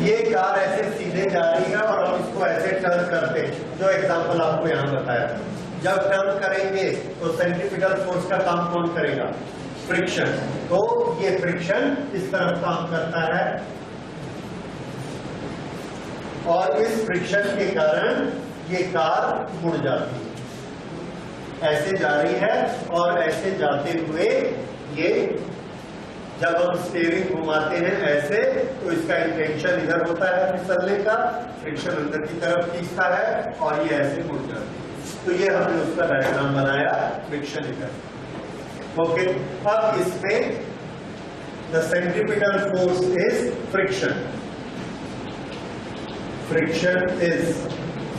ये कार ऐसे सीधे जा रही है और हम इसको ऐसे टर्न करते हैं, जो एग्जांपल आपको यहाँ बताया। जब टर्न करेंगे तो सेंट्रीपिटल फोर्स का काम कौन करेगा? फ्रिक्शन। तो ये फ्रिक्शन इस तरफ काम करता है और इस फ्रिक्शन के कारण ये कार मुड़ जाती है, ऐसे जा रही है और ऐसे जाते हुए ये जब हम स्टीयरिंग घुमाते हैं ऐसे, तो इसका इंटेंशन इधर होता है फिसलने का, फ्रिक्शन अंदर की तरफ खींचता है और ये ऐसे मुड़ जाती है। तो ये हमने उसका डायग्राम बनाया, फ्रिक्शन इधर। ओके, अब इसमें the centripetal force is friction. Friction is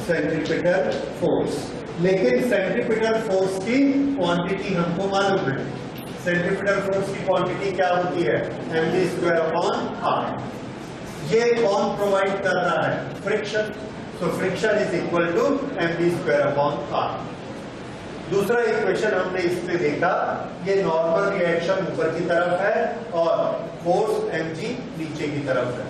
centripetal force. लेकिन सेंट्रीपिटल फोर्स की क्वांटिटी हमको मालूम है। सेंट्रीपिटल फोर्स की क्वांटिटी क्या होती है? mv²/r। ये कौन प्रोवाइड कर रहा है? Friction. So friction is equal to mv²/r। दूसरा इक्वेशन हमने इसमें देखा, ये नॉर्मल रिएक्शन ऊपर की तरफ है और फोर्स mg नीचे की तरफ है।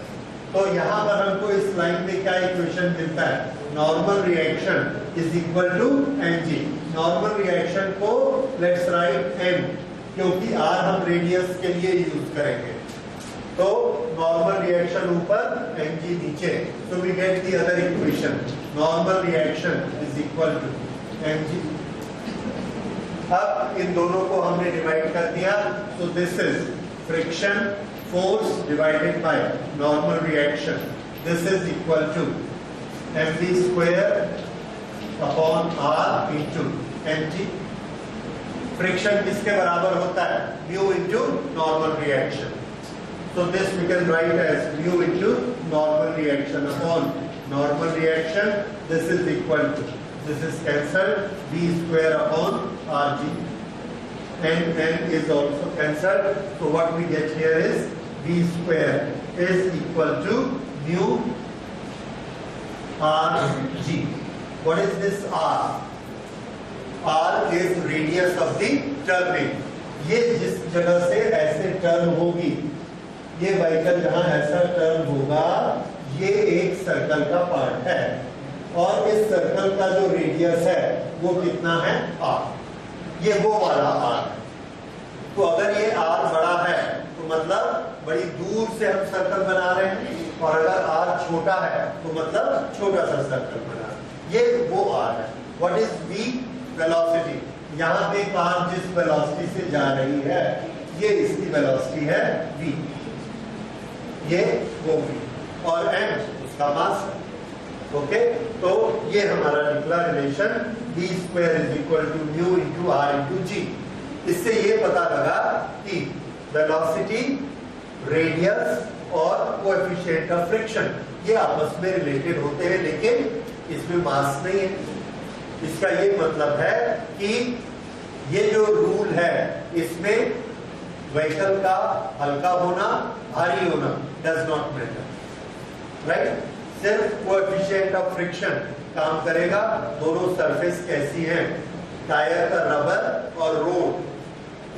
तो यहां पर हमको इस लाइन में क्या इक्वेशन मिलता है? Normal reaction is equal to mg। Normal reaction को लेट्स राइट m, क्योंकि r हम रेडियस के लिए यूज करेंगे। तो नॉर्मल रिएक्शन ऊपर, mg नीचे। So we get the other equation, normal reaction is equal to mg। अब इन दोनों को हमने डिवाइड कर दिया, so this is friction force divided by normal reaction. This is equal to mv²/r into mg। फ्रिक्शन किसके बराबर होता है? Mu into normal reaction. So this we can write as mu into normal reaction upon normal reaction. This is equal to, this is cancelled, v²/rg, and n is also cancelled. So what we get here is v² is equal to mu rg. What is this r? r is radius of the turning. ये जिस जगह से ऐसे turn होगी, ये vehicle जहां ऐसा turn होगा, ये एक सर्कल का पार्ट है और इस सर्कल का जो रेडियस है वो कितना है? r। ये वो वाला r है। तो अगर ये r बड़ा है तो मतलब बड़ी दूर से हम सर्कल बना रहे हैं, और अगर r छोटा है तो मतलब छोटा सा सर्कल बना रहे हैं। ये वो r है। What is v? वेलोसिटी। यहाँ पे कार जिस वेलोसिटी से जा रही है, ये इसकी वेलोसिटी है v, ये वो v, और m उसका मास। ओके, तो ये हमारा निकला relation v² is equal to mu into r into g। इससे ये पता लगा कि वेलोसिटी, रेडियस और कोएफिशिएंट ऑफ फ्रिक्शन ये आपस में रिलेटेड होते हैं, लेकिन इसमें मास नहीं है। इसका ये मतलब है कि ये जो रूल है, इसमें व्हीकल का हल्का होना, भारी होना डज नॉट मैटर, राइट। सिर्फ कोएफिशिएंट ऑफ फ्रिक्शन काम करेगा। दोनों सरफेस कैसी हैं, टायर का रबर और रोड,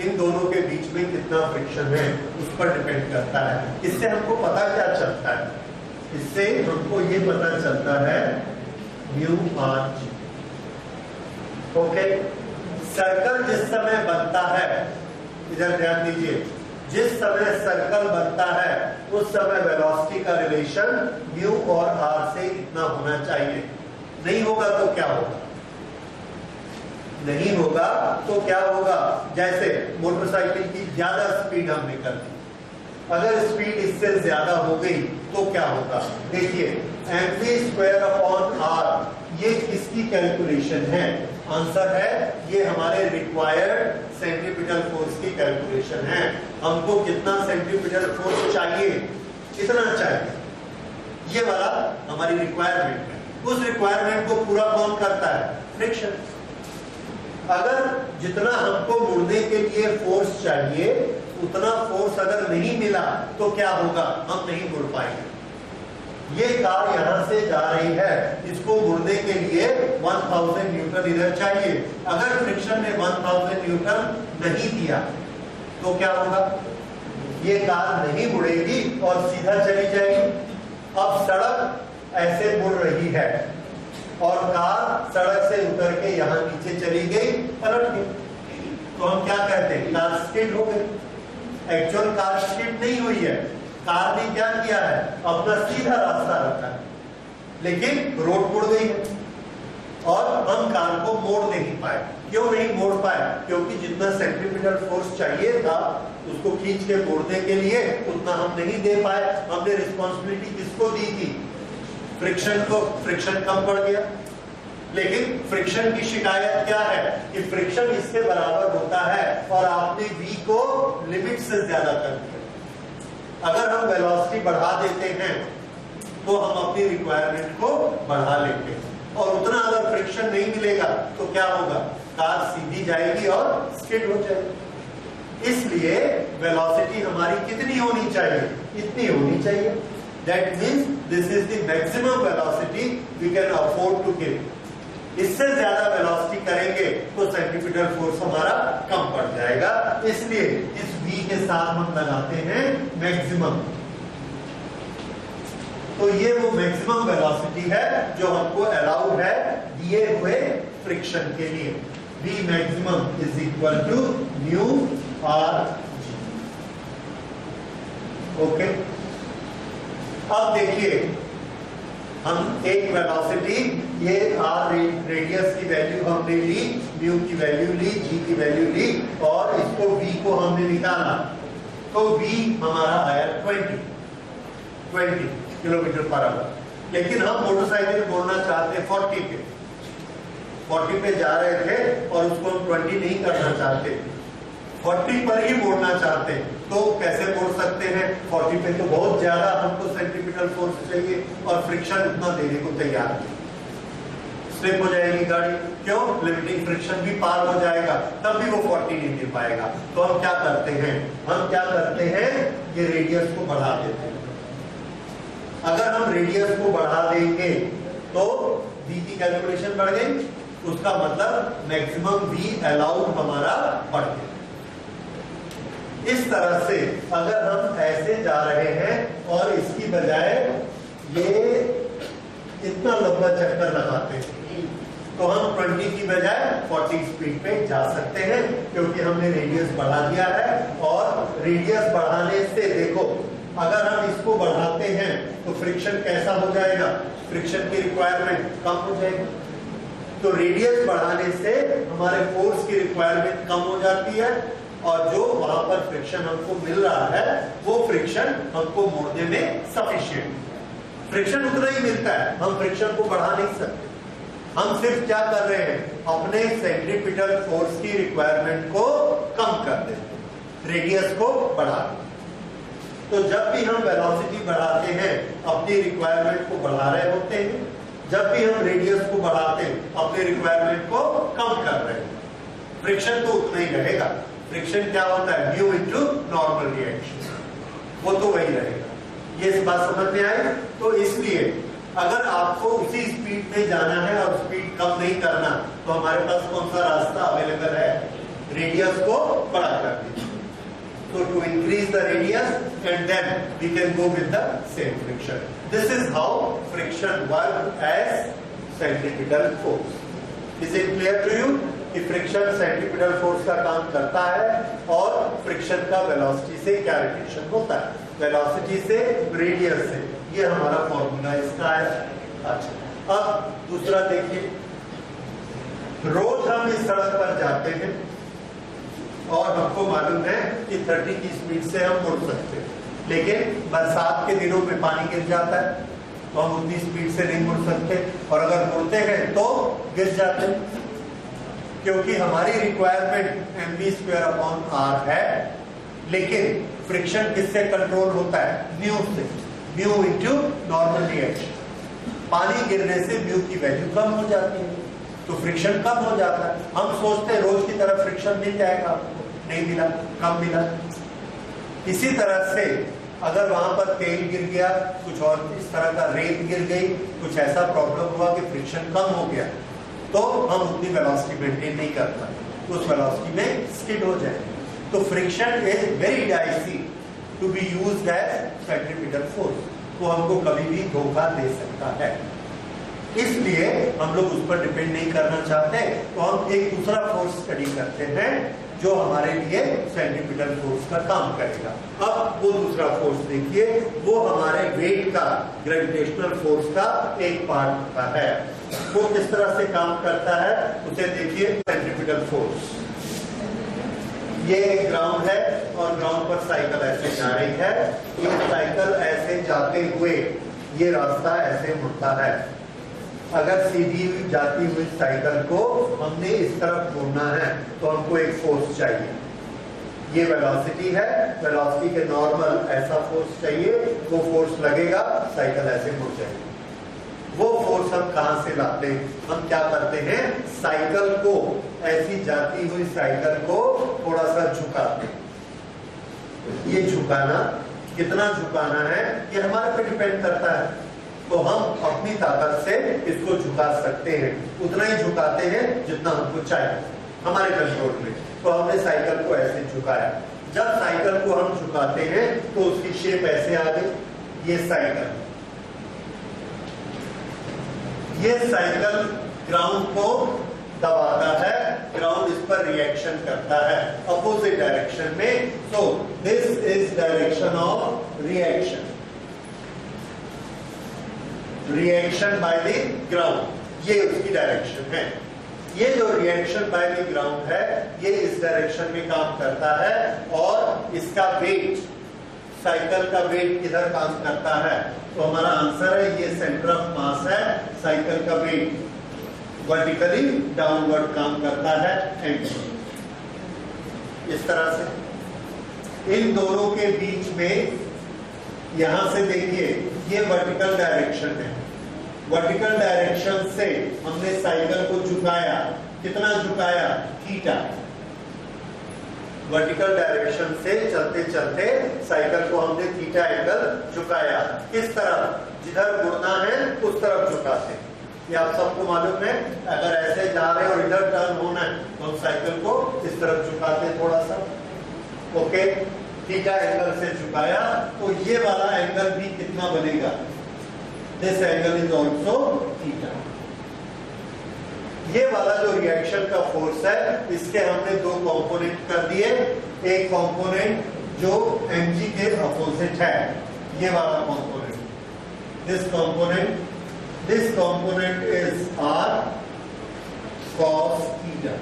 इन दोनों के बीच में कितना फ्रिक्शन है उस पर डिपेंड करता है। इससे हमको पता क्या चलता है? इससे हमको ये पता चलता है म्यू rg। ओके, सर्कल जिस समय बनता है, इधर ध्यान दीजिए, जिस समय सर्कल बनता है उस समय वेलोसिटी का रिलेशन म्यू और r से इतना होना चाहिए। नहीं होगा तो क्या होगा? नहीं होगा तो क्या होगा? जैसे मोटरसाइकिल की ज्यादा स्पीड हमने कर दी, अगर स्पीड इससे ज्यादा हो गई तो क्या होगा? देखिए, mv²/r ये किसकी कैलकुलेशन है? आंसर है ये हमारे रिक्वायर्ड सेंट्रीपिटल फोर्स की कैलकुलेशन है। हमको कितना सेंट्रीपिटल फोर्स चाहिए? कितना चाहिए? ये वाला हमारी रिक्वायरमेंट है। उस रिक्वायरमेंट को पूरा कौन करता है? फ्रिक्शन। अगर जितना हमको मुड़ने के लिए फोर्स चाहिए उतना फोर्स अगर नहीं मिला तो क्या होगा? हम नहीं मुड़ पाएंगे। ये कार यहां से जा रही है, इसको मुड़ने के लिए 1000 न्यूटन इधर चाहिए। अगर फ्रिक्शन ने 1000 न्यूटन नहीं दिया तो क्या होगा? ये कार नहीं मुड़ेगी और सीधा चली जाएगी। अब सड़क ऐसे मुड़ रही है और कार सड़क से उतर के यहाँ नीचे चली गई, पलट गई, तो हम क्या कहते हैं, कार स्किड हो गई। एक्चुअल कार स्किड नहीं हुई है, कार ने क्या किया है, अपना सीधा रास्ता रखा है, लेकिन रोड मुड़ गई है और हम कार को मोड़ नहीं पाए। क्यों नहीं मोड़ पाए? क्योंकि जितना सेंट्रीपिटल फोर्स चाहिए था उसको खींच के मोड़ने के लिए उतना हम नहीं दे पाए। हमने रिस्पॉन्सिबिलिटी किसको दी थी, फ्रिक्शन को। फ्रिक्शन कम पड़ गया, लेकिन फ्रिक्शन की शिकायत क्या है कि फ्रिक्शन इसके बराबर होता है और आपने v को लिमिट से ज्यादा कर दिया। अगर हम वेलोसिटी बढ़ा देते हैं तो हम अपनी रिक्वायरमेंट को बढ़ा लेते हैं, और उतना अगर फ्रिक्शन नहीं मिलेगा तो क्या होगा, कार सीधी जाएगी और स्किड हो जाएगी। इसलिए वेलोसिटी हमारी कितनी होनी चाहिए, इतनी होनी चाहिए। That means this is the maximum velocity we can afford to give। इससे ज्यादा वेलोसिटी करेंगे तो सेंट्रीपिटल फोर्स हमारा कम पड़ जाएगा, इसलिए इस v के साथ हम लगाते हैं मैक्सिमम। तो ये वो मैक्सिमम वेलोसिटी है जो हमको अलाउड है दिए हुए फ्रिक्शन के लिए। v maximum is equal to mu r g। Okay, अब देखिए हम एक वेलोसिटी, ये r रेडियस की वैल्यू हमने ली, म्यू की वैल्यू ली, g की वैल्यू ली, और इसको v को हमने निकाला, तो v हमारा आया 20 किलोमीटर पर आवर। लेकिन हम मोटरसाइकिल मोड़ना चाहते हैं 40 पे जा रहे थे और उसको हम 20 नहीं करना चाहते, 40 पर ही मोड़ना चाहते हैं, तो कैसे मोड़ सकते हैं? 40 पे तो बहुत ज्यादा हमको सेंट्रीपिटल फोर्स चाहिए और फ्रिक्शन उतना देने को तैयार है, स्लिप हो जाएगी गाड़ी। क्यों? लिमिटिंग फ्रिक्शन भी पार हो जाएगा, तब भी वो 40 नहीं दे पाएगा। तो हम क्या करते हैं, ये रेडियस को बढ़ा देते हैं। अगर हम रेडियस को बढ़ा देंगे तो v की कैलकुलेशन बढ़ गई, उसका मतलब मैक्सिमम v अलाउड हमारा बढ़ गया। इस तरह से अगर हम ऐसे जा रहे हैं और इसकी बजाय ये इतना लंबा चक्कर लगाते हैं, तो हम 20 की बजाय 40 स्पीड पे जा सकते हैं, क्योंकि हमने रेडियस बढ़ा दिया है। और रेडियस बढ़ाने से देखो, अगर हम इसको बढ़ाते हैं तो फ्रिक्शन कैसा हो जाएगा, फ्रिक्शन की रिक्वायरमेंट कम हो जाएगी। तो रेडियस बढ़ाने से हमारे फोर्स की रिक्वायरमेंट कम हो जाती है, और जो वहां पर फ्रिक्शन हमको मिल रहा है वो फ्रिक्शन हमको मोड़ने में सफिशिएंट। फ्रिक्शन उतना ही मिलता है, हम फ्रिक्शन को बढ़ा नहीं सकते। हम सिर्फ क्या कर रहे हैं, अपने सेंट्रीपिटल फोर्स की रिक्वायरमेंट को कम कर देते हैं, रेडियस को बढ़ा देते। तो जब भी हम वेलोसिटी बढ़ाते हैं अपनी रिक्वायरमेंट को बढ़ा रहे होते हैं, जब भी हम रेडियस को बढ़ाते हैं अपनी रिक्वायरमेंट को कम कर रहे हैं। फ्रिक्शन तो उतना ही रहेगा, फ्रिक्शन क्या होता है, म्यू इनटू नॉर्मल रिएक्शन, वो तो वही रहेगा। ये इस बात समझ में आई? तो इसलिए अगर आपको उसी स्पीड में जाना है और स्पीड कम नहीं करना, तो हमारे पास कौन सा रास्ता अवेलेबल है, रेडियस को बड़ा कर दीजिए। So to increase the radius and then we can go with the same friction. This is how friction works as centripetal force. Is it clear to you? कि फ्रिक्शन सेंट्रीपिटल फोर्स का काम करता है और फ्रिक्शन का velocity से क्या relation होता है, वेलोसिटी से रेडियस से। ये हमारा फॉर्मूला इसका है। अच्छा, अब दूसरा देखिए, रोज हम इस सड़क पर जाते हैं और हमको मालूम है कि 30 की स्पीड से हम मुड़ सकते हैं, लेकिन बरसात के दिनों में पानी गिर जाता है तो हम उतनी स्पीड से नहीं मुड़ सकते, और अगर मुड़ते हैं तो गिर जाते हैं, क्योंकि हमारी रिक्वायरमेंट mv²/r है। लेकिन फ्रिक्शन किससे कंट्रोल होता है, म्यू से, म्यू इनटू नॉर्मल रिएक्शन। पानी गिरने से म्यू की वैल्यू कम हो जाती है, तो फ्रिक्शन कम हो जाता है। हम सोचते हैं रोज की तरह फ्रिक्शन मिल जाएगा, नहीं मिला, कम मिला। इसी तरह से अगर वहां पर तेल गिर गया, कुछ और इस तरह का रेत गिर गई, कुछ ऐसा प्रॉब्लम हुआ कि फ्रिक्शन कम हो गया, तो हम उतनी वेलोसिटी मेंटेन नहीं कर पाते, उस वेलोसिटी में स्किड हो जाए। तो friction is very dicey to be used as centripetal force. वो हमको कभी भी धोखा दे सकता है। इसलिए हम लोग उस पर डिपेंड नहीं करना चाहते, तो हम एक दूसरा फोर्स स्टडी करते हैं जो हमारे लिए सेंट्रीपिटल फोर्स का काम करेगा। अब वो दूसरा फोर्स देखिए, वो हमारे वेट का, ग्रेविटेशनल फोर्स का एक पार्ट होता है। वो किस तरह से काम करता है उसे देखिए। सेंट्रीपिटल फोर्स, ये ग्राउंड है और ग्राउंड पर साइकिल ऐसे जा रही है। ये साइकिल ऐसे जाते हुए ये रास्ता ऐसे मुड़ता है। अगर सीधी जाती हुई साइकिल को हमने इस तरफ मोड़ना है तो हमको एक फोर्स चाहिए। ये वेलोसिटी है, वेलोसिटी के नॉर्मल ऐसा फोर्स चाहिए, वो फोर्स लगेगा, साइकिल ऐसे मुड़ जाएगी। वो फोर्स हम कहां से लाते हैं? हम क्या करते हैं, साइकिल को, ऐसी जाती हुई साइकिल को थोड़ा सा झुकाते हैं। ये झुकाना, कितना झुकाना है ये हमारे पे डिपेंड करता है। तो हम अपनी ताकत से इसको झुका सकते हैं, उतना ही झुकाते हैं जितना हमको चाहिए हमारे कंट्रोल में। तो हमने साइकिल को ऐसे झुकाया। जब साइकिल को हम झुकाते हैं तो उसकी शेप ऐसे आ गई। ये साइकिल ग्राउंड को दबाता है, ग्राउंड इस पर रिएक्शन करता है अपोजिट डायरेक्शन में। सो this is direction of reaction, reaction by the ground, ये उसकी डायरेक्शन है। ये जो रिएक्शन बाय द ग्राउंड है ये इस डायरेक्शन में काम करता है और इसका वेट, साइकिल का वेट किधर काम करता है? तो हमारा आंसर है ये सेंटर ऑफ मास है। साइकिल का वेट वर्टिकली डाउनवर्ड काम करता है एंड इस तरह से। इन दोनों के बीच में यहां से देखिए ये वर्टिकल डायरेक्शन है। वर्टिकल डायरेक्शन से हमने साइकिल को झुकाया, कितना झुकाया? थीटा। वर्टिकल डायरेक्शन से चलते चलते साइकिल को हमने थीटा एंगल झुकाया। किस तरफ? जिधर मुड़ना है उस तरफ झुकाते हैं। ये आप सबको मालूम है। अगर ऐसे जा रहे हैं और इधर टर्न होना है तो हम साइकिल को इस तरफ झुकाते हैं थोड़ा सा। ओके, थीटा एंगल से झुकाया तो ये वाला एंगल भी कितना बनेगा? This angle is also theta. ये वाला जो रिएक्शन का फोर्स है इसके हमने दो कंपोनेंट कर दिए। एक कंपोनेंट जो mg के अपोजिट है, ये वाला component, this component is r cos theta,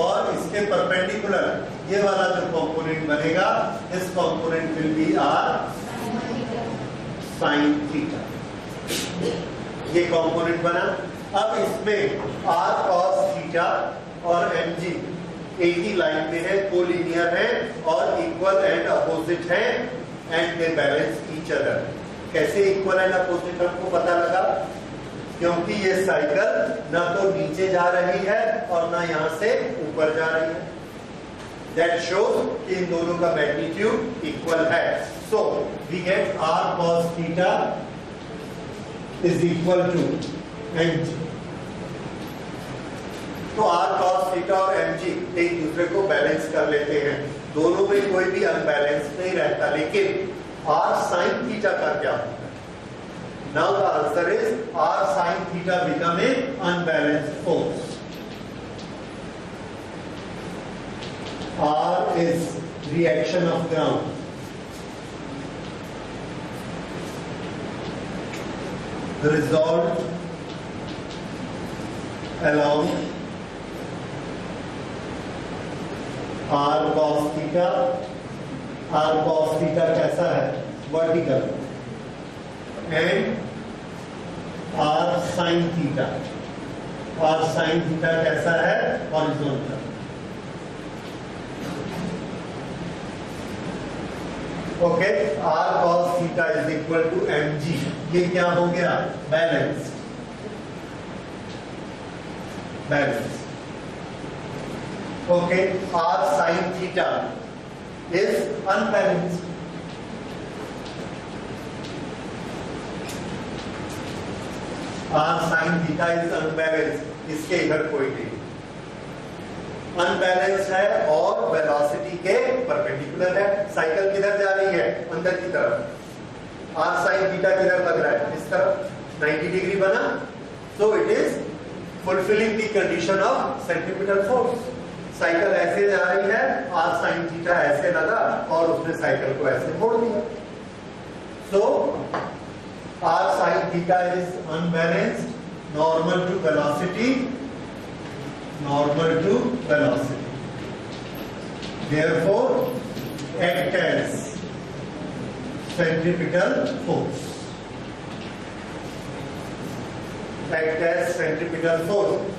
और इसके परपेंडिकुलर ये वाला जो कंपोनेंट बनेगा, this component will be r sin theta. ये कंपोनेंट बना। अब इसमें r cos थीटा और mg एक ही लाइन में है, कोलिनियर है और इक्वल एंड अपोजिट है and they balance each other. कैसे इक्वल एंड अपोजिट हमको पता लगा? क्योंकि ये साइकिल ना तो नीचे जा रही है और ना यहां से ऊपर जा रही है। दैट शोज कि इन दोनों का मैग्नीट्यूड इक्वल है। So we get r cos theta is equal to mg। तो r cos थीटा और mg एक दूसरे को बैलेंस कर लेते हैं। दोनों में कोई भी अनबैलेंस नहीं रहता, लेकिन r sin थीटा का क्या होता है? Now the answer is r sin theta become a unbalanced force. R is reaction of ground. Resolved along r cos theta. r cos theta कैसा है? Vertical. And r sin theta, r sin theta कैसा है? Horizontal. Okay, r cos theta is equal to mg। ये क्या हो गया? Balance. Okay, r sin theta is unbalanced. r sin theta is unbalance, इसके इधर कोई नहीं, अनबैलेंस है और वेलोसिटी के परपेंडिकुलर है। साइकिल किधर जा रही है? अंदर की तरफ। r sin थीटा किधर लग रहा है, इस तरफ 90 डिग्री बना, so it is fulfilling the condition of centripetal force. Cycle ऐसे जा रही है, r sin थीटा ऐसे लगा और उसने साइकिल को ऐसे मोड़ दिया, so r sin theta is unbalanced, normal to velocity, therefore act as centripetal force.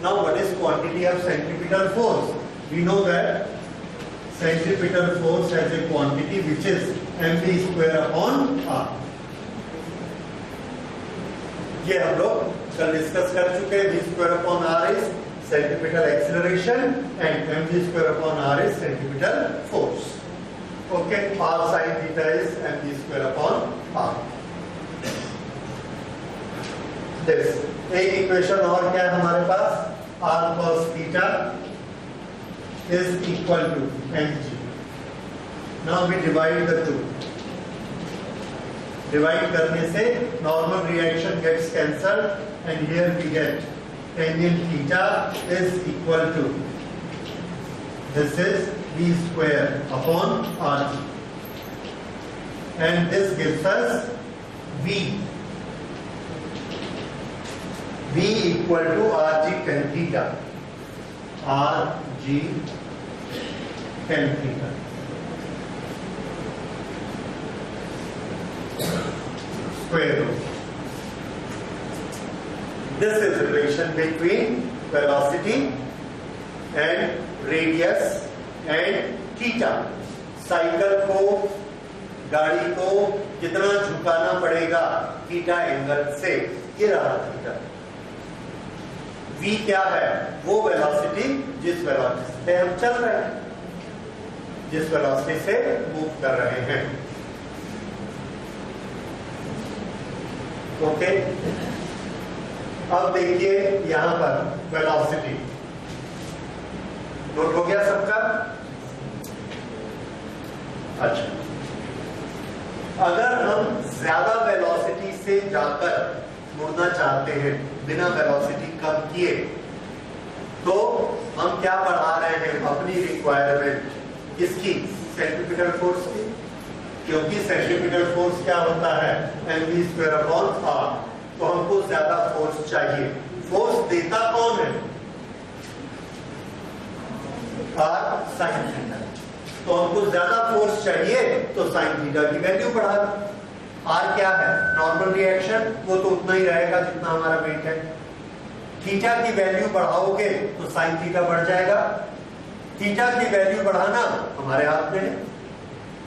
Now what is quantity of centripetal force? We know that centripetal force has a quantity which is mv square upon r. ये हम लोग कल discuss कर चुके हैं. v square upon r is centripetal acceleration and mv square upon r is centripetal force. Okay, r sin theta is mv square upon r. This एक equation और क्या है हमारे पास, r cos theta is equal to mg. Now we divide the two. Divide करने से normal reaction gets cancelled and here we get tangent theta is equal to this is v square upon rg and this gives us v equal to rg tan theta, rg tan theta. Square root. This is the relation between velocity and radius and theta. Cycle को, गाड़ी को कितना झुकाना पड़ेगा theta angle से, ये रहा theta. v क्या है, वो वेलोसिटी जिस वेलोसिटी से हम चल रहे हैं, जिस वेलोसिटी से मूव कर रहे हैं. ओके, अब देखिए यहां पर वेलोसिटी नोट हो गया सबका. अच्छा, अगर हम ज्यादा वेलोसिटी से जाकर मुड़ना चाहते हैं बिना वेलोसिटी कम किए, तो हम क्या बढ़ा रहे हैं अपनी रिक्वायरमेंट किसकी, सेंट्रीपिटल फोर्स की. क्योंकि सेंट्रीपिटल फोर्स क्या होता है, mv स्क्वायर अपॉन r. तो हमको ज्यादा फोर्स चाहिए. फोर्स देता कौन है, r sin थीटा. तो हमको ज्यादा फोर्स चाहिए तो sin थीटा की वैल्यू बढ़ा दो. r क्या है, नॉर्मल रिएक्शन, वो तो उतना ही रहेगा जितना हमारा वेट है. थीटा की वैल्यू बढ़ाओगे तो sin थीटा बढ़ जाएगा. थीटा की वैल्यू बढ़ाना हमारे हाथ में है.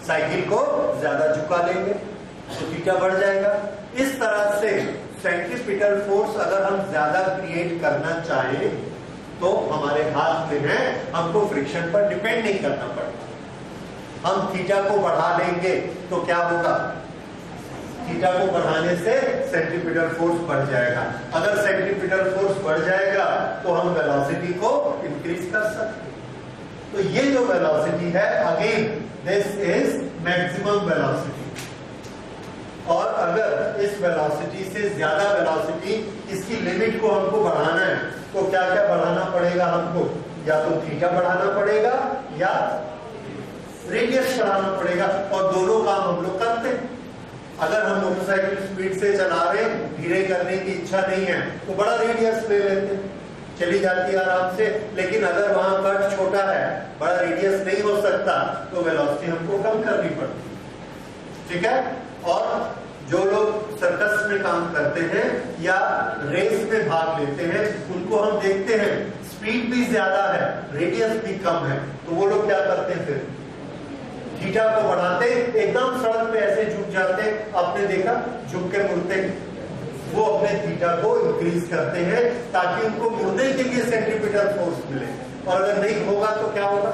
साइकिल को ज्यादा झुका लेंगे तो थीटा बढ़ जाएगा. इस तरह से सेंट्रीपिटल फोर्स अगर हम ज्यादा क्रिएट करना चाहें तो हमारे हाथ में है, हमको फ्रिक्शन पर डिपेंड नहीं करना पड़ता. हम थीटा को बढ़ा लेंगे तो क्या होगा, थीटा को बढ़ाने से सेंट्रीपिटल फोर्स बढ़ जाएगा. अगर सेंट्रीपिटल फोर्स बढ़ जाएगा तो हम वेलोसिटी को इंक्रीज कर सकते हैं. तो ये जो वेलोसिटी है, again this is maximum velocity. और अगर इस वेलोसिटी से ज्यादा वेलोसिटी, इसकी लिमिट को हमको बढ़ाना है तो क्या क्या बढ़ाना पड़ेगा हमको, या तो थीटा बढ़ाना पड़ेगा या रेडियस बढ़ाना पड़ेगा. और दोनों काम हम लोग करते हैं. अगर हम मोटरसाइकिल स्पीड से चला रहे हैं, धीरे करने की इच्छा नहीं है, तो बड़ा रेडियस ले लेते हैं, चली जाती है आराम से. लेकिन अगर वहां कट छोटा है, बड़ा रेडियस नहीं हो सकता, तो वेलोसिटी हमको कम करनी पड़ती है. ठीक है. और जो लोग सर्कस में काम करते हैं या रेस में भाग लेते हैं, उनको हम देखते हैं स्पीड भी ज्यादा है, रेडियस भी कम है, तो वो लोग क्या करते हैं, फिर थीटा को बढ़ाते, एकदम सड़क पे ऐसे झुक जाते. आपने देखा झुक के मुड़ते, वो अपने थीटा को इंक्रीज करते हैं ताकि उनको मुड़ने के लिए सेंट्रीपिटल फोर्स मिले. और अगर नहीं होगा तो क्या होगा,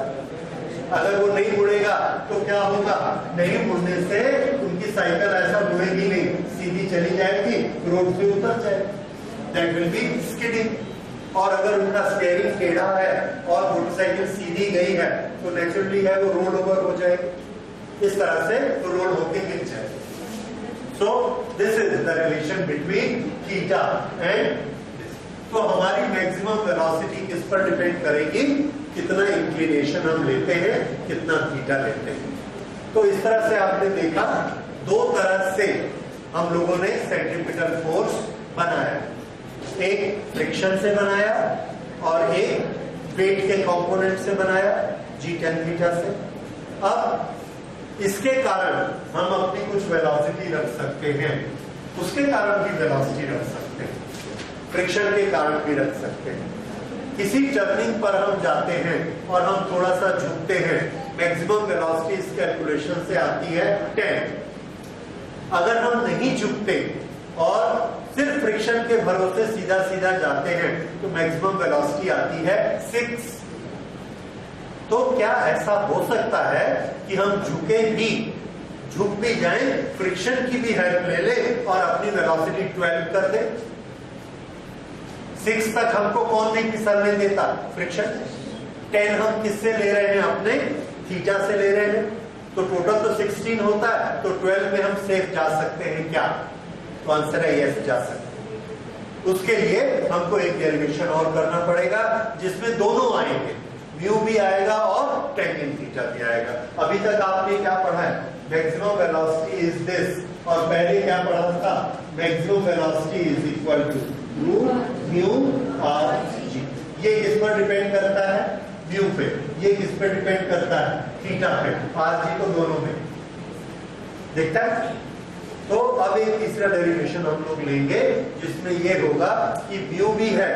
अगर वो नहीं मुड़ेगा तो क्या होगा, नहीं मुड़ने से उनकी साइकिल ऐसा मुड़ेगी नहीं, सीधी चली जाएगी, रोड से उतर जाएगी. That will be skidding. और अगर उनका स्टीयरिंग टेढ़ा है और मोटरसाइकिल सीधी गई है तो नेचुरली है वो रोल ओवर हो जाएगी. इस तरह से तो रोल होके गिर जाएगी. So this is the relation between theta and this. तो हमारी मैक्सिमम वेलोसिटी किस पर डिपेंड करेगी, कितना इंक्लिनेशन हम लेते हैं, कितना थीटा लेते हैं। तो इस तरह से आपने देखा दो तरह से हम लोगों ने सेंट्रीपिटल फोर्स बनाया, एक फ्रिक्शन से बनाया और एक वेट के कंपोनेंट से बनाया जी tan थीटा से। अब इसके कारण हम अपनी कुछ वेलोसिटी रख सकते हैं, उसके कारण भी वेलोसिटी रख सकते हैं, फ्रिक्शन के कारण भी रख सकते हैं। किसी टर्निंग पर हम जाते हैं और हम थोड़ा सा झुकते हैं, मैक्सिमम वेलोसिटी इस कैलकुलेशन से आती है 10। अगर हम नहीं झुकते और सिर्फ फ्रिक्शन के भरोसे सीधा सीधा जाते हैं तो मैक्सिमम वेलोसिटी आती है 6। तो क्या ऐसा हो सकता है कि हम झुक भी जाएं, फ्रिक्शन की भी हेल्प ले ले और अपनी वेलोसिटी 12 कर दे? 6 तक हमको कौन नहीं फिसलने देता? फ्रिक्शन। 10 हम किससे ले रहे हैं? अपने थीटा से ले रहे हैं, तो टोटल तो 16 होता है, तो 12 में हम सेफ जा सकते हैं क्या? तो आंसर है यस, जा सकते हैं। उसके लिए हमको एक डेरिवेशन और करना पड़ेगा जिसमें दोनों आएंगे, म्यू भी आएगा और टेन थीटा भी आएगा। अभी तक आपने क्या पढ़ा है? मैक्सिमम वेलोसिटी इज दिस, और पहले क्या पढ़ा था? Maximum velocity is equal to root mu r g. ये किस पर डिपेंड करता है? म्यू पे। ये किस पे डिपेंड करता है? थीटा पे। आर जी तो दोनों में दिखता है। तो अब एक तीसरा डेरिवेशन हम लोग लेंगे जिसमें ये होगा कि म्यू भी है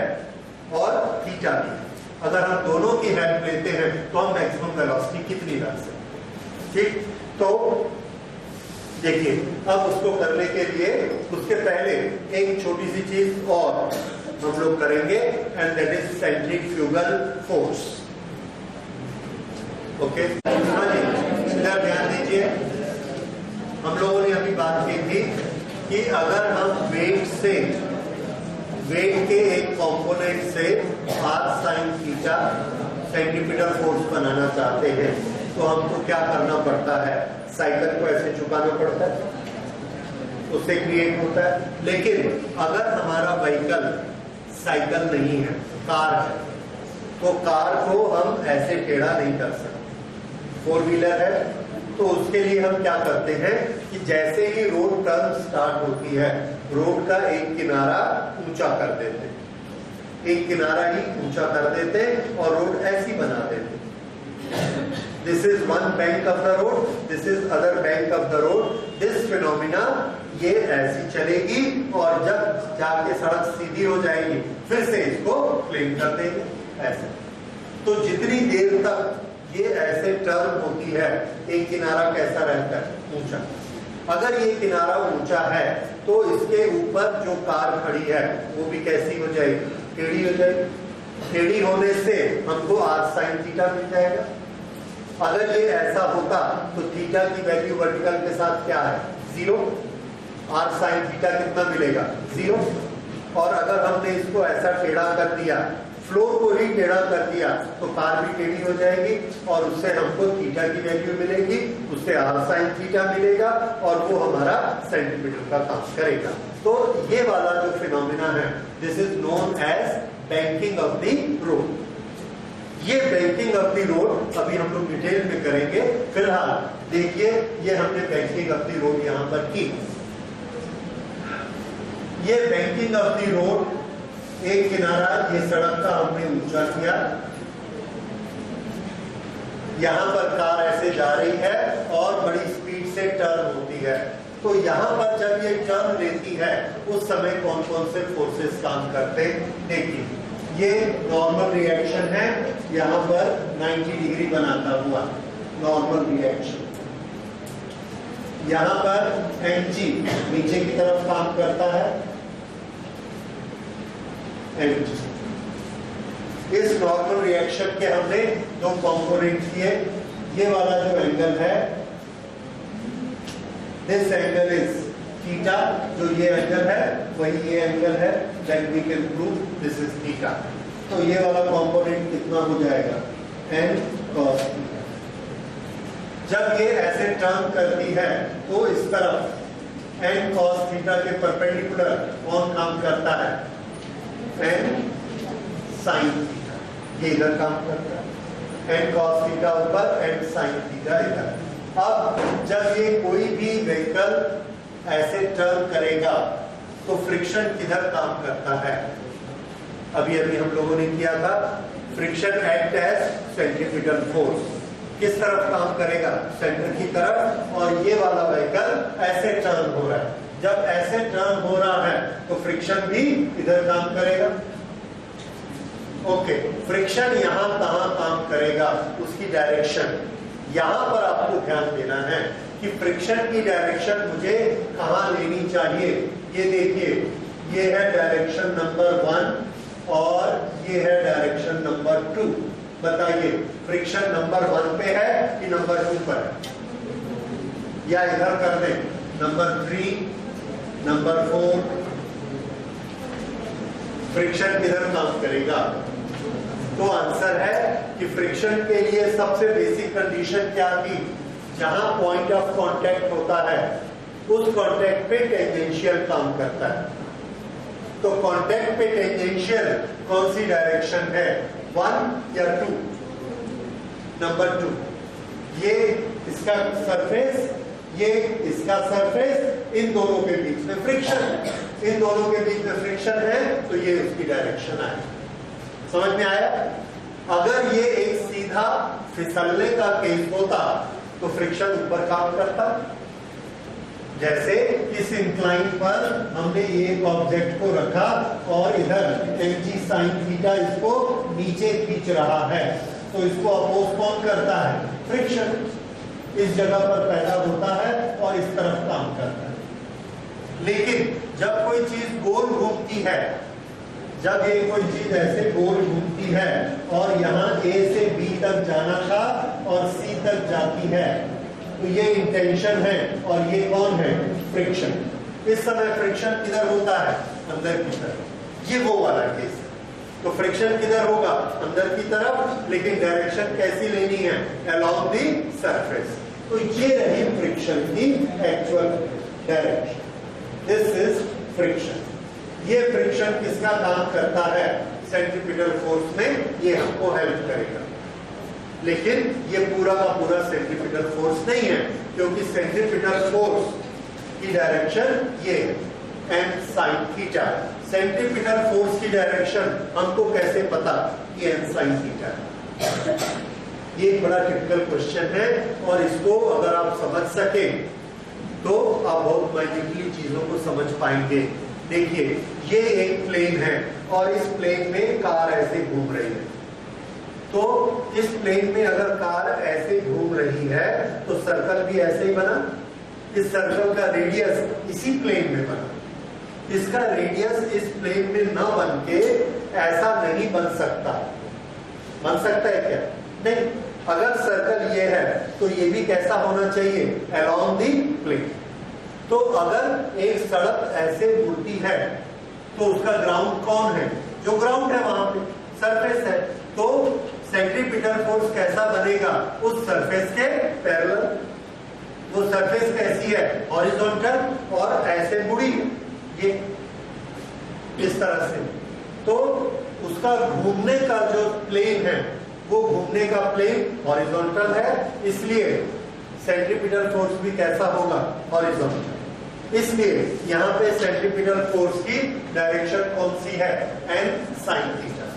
और थीटा भी है। अगर हम दोनों की हेल्प लेते हैं तो हम मैक्सिमम वेलोसिटी कितनी रख सकते हैं? ठीक, तो देखिए अब उसको करने के लिए उसके पहले एक छोटी सी चीज और हम लोग करेंगे, and that is centrifugal force. Okay, इधर ध्यान दीजिए। हम लोगों ने अभी बात की थी कि अगर हम वेट के एक कंपोनेंट से r sin theta centripetal force बनाना चाहते हैं तो हमको क्या करना पड़ता है? साइकिल को ऐसे झुकाना पड़ता है, उससे क्रिएट होता है। लेकिन अगर हमारा व्हीकल साइकिल नहीं है, कार है, तो कार को हम ऐसे टेढ़ा नहीं कर सकते। 4 व्हीलर है तो उसके लिए हम क्या करते हैं कि जैसे ही रोड टर्न स्टार्ट होती है, रोड का एक किनारा ऊंचा कर देते, एक किनारा ही ऊंचा कर देते और रोड ऐसी बना देते। This is one bank of the road, this is other bank of the road. This phenomena ये ऐसी चलेगी और जब जाके सड़क सीधी हो जाएगी फिर से इसको प्लेन कर देंगे ऐसे। तो जितनी देर तक ये ऐसे टर्न होती है, एक किनारा कैसा रहता है? ऊंचा। अगर ये किनारा ऊंचा है तो इसके ऊपर जो कार खड़ी है वो भी कैसी हो जाएगी? टेढ़ी हो जाएगी। टेढ़ी होने से हमको r sin थीटा मिल जाएगा। अगर ये ऐसा होता तो थीटा की वैल्यू वर्टिकल के साथ क्या है? 0। r sin थीटा कितना मिलेगा? 0। और अगर हमने इसको ऐसा टेढ़ा कर दिया, फ्लोर को ही टेढ़ा कर दिया, तो कार भी टेढ़ी हो जाएगी और उससे हमको थीटा की वैल्यू मिलेगी, उससे r sin थीटा मिलेगा और वो हमारा सेंटीमीटर का काम करेगा। तो ये वाला जो फिनोमिना है, this is known as banking of the road. ये बैंकिंग ऑफ द रोड अभी हम लोग डिटेल में करेंगे। फिलहाल देखिए, ये हमने बैंकिंग ऑफ द रोड यहां पर की। ये बैंकिंग ऑफ द रोड, एक किनारा ये सड़क का हमने ऊंचा किया, यहां पर कार ऐसे जा रही है और बड़ी स्पीड से टर्न होती है। तो यहां पर जब ये टर्न लेती है उस समय कौन कौन से फोर्सेस काम करते हैं? देखिए, ये नॉर्मल रिएक्शन है, यहां पर 90 डिग्री बनाता हुआ नॉर्मल रिएक्शन। यहां पर एनजी नीचे की तरफ काम करता है, इस नॉर्मल रिएक्शन के हमने दो कंपोनेंट किए। ये वाला जो एंगल है, दिस एंगल इज थीटा, जो ये एंगल है वही ये एंगल है, then we can prove this is theta. तो ये वाला कंपोनेंट कितना हो जाएगा? n cos theta. जब ये ऐसे टर्न करती है तो इस तरफ एन कॉस थीटा के परपेंडिकुलर कौन काम करता है? N sine theta. ये इधर काम करता है, एन कॉस थीटा ऊपर, एन साइन थीटा इधर। अब जब ये कोई भी व्हीकल ऐसे टर्न करेगा तो फ्रिक्शन किधर काम करता है? अभी अभी हम लोगों ने किया था, friction act as centrifugal force. किस तरफ काम करेगा? सेंटर की तरफ। और ये वाला व्हीकल ऐसे टर्न हो रहा है, जब ऐसे टर्न हो रहा है तो फ्रिक्शन भी इधर काम करेगा। ओके, फ्रिक्शन यहां कहां काम करेगा? उसकी डायरेक्शन यहां पर आपको ध्यान देना है कि फ्रिक्शन की डायरेक्शन मुझे कहां लेनी चाहिए। ये देखिए, ये है डायरेक्शन नंबर 1 और ये है डायरेक्शन नंबर 2। बताइए फ्रिक्शन नंबर 1 पे है कि नंबर 2 पर है? या इधर कर दें, नंबर 3, नंबर 4। फ्रिक्शन किधर काम करेगा? तो आंसर है कि फ्रिक्शन के लिए सबसे बेसिक कंडीशन क्या थी? जहां पॉइंट ऑफ कांटेक्ट होता है उस कांटेक्ट पे टेंजेंशियल काम करता है। तो कांटेक्ट पे टेंजेंशियल कौन सी डायरेक्शन है? 1 या 2? नंबर 2। ये इसका सरफेस, ये इसका सरफेस, इन दोनों के बीच में फ्रिक्शन है। इन दोनों के बीच में फ्रिक्शन है तो ये उसकी डायरेक्शन है। समझ में आया? अगर ये एक सीधा फिसलने का केस होता तो फ्रिक्शन ऊपर काम करता। जैसे इस इंक्लाइन पर हमने एक ऑब्जेक्ट को रखा और इधर mg sin थीटा इसको नीचे खींच रहा है, तो इसको अपोज कौन करता है? फ्रिक्शन इस जगह पर पैदा होता है और इस तरफ काम करता है। लेकिन जब कोई चीज गोल घूमती है, जब ये कोई चीज ऐसे गोल घूमती है और यहाँ A से B तक जाना था और C तक जाती है, तो ये इंटेंशन है और ये कौन है? फ्रिक्शन। इस समय फ्रिक्शन किधर होता है? अंदर की तरफ। ये वो वाला केस है। तो फ्रिक्शन किधर होगा? अंदर की तरफ, लेकिन डायरेक्शन कैसी लेनी है? Along the surface. तो ये रही फ्रिक्शन की actual direction. This is friction. ये फ्रिक्शन किसका काम करता है? सेंट्रीफ्यूगल फोर्स में ये हमको हेल्प करेगा। लेकिन ये पूरा का पूरा सेंट्रीफ्यूगल फोर्स नहीं है, क्योंकि सेंट्रीफ्यूगल फोर्स की डायरेक्शन ये n sine theta. Centrifugal force की डायरेक्शन हमको कैसे पता? ये एन साइन थीटा। ये एक बड़ा टिपिकल क्वेश्चन है और इसको अगर आप समझ सके तो आप बहुत माइन्यूटली चीजों को समझ पाएंगे। देखिए, ये एक प्लेन है और इस प्लेन में कार ऐसे घूम रही है। तो इस प्लेन में अगर कार ऐसे घूम रही है तो सर्कल भी ऐसे ही बना। इस सर्कल का रेडियस इसी प्लेन में बना। इसका रेडियस इस प्लेन में न बन के ऐसा नहीं बन सकता। बन सकता है क्या? नहीं। अगर सर्कल ये है तो ये भी कैसा होना चाहिए? Along the plane. तो अगर एक सड़क ऐसे मुड़ती है तो उसका ग्राउंड कौन है? जो ग्राउंड है वहां पे सरफेस है। तो सेंट्रीपिटल फोर्स कैसा बनेगा? उस सरफेस के पैरेलल। वो सरफेस कैसी है? हॉरिजॉन्टल और ऐसे मुड़ी है ये इस तरह से। तो उसका घूमने का जो प्लेन है वो घूमने का प्लेन हॉरिजॉन्टल है, इसलिए सेंट्रीपिटल फोर्स भी कैसा होगा? हॉरिजॉन्टल। इसलिए यहाँ पे सेंट्रीपिटल फोर्स की डायरेक्शन कौन सी है? N sine theta.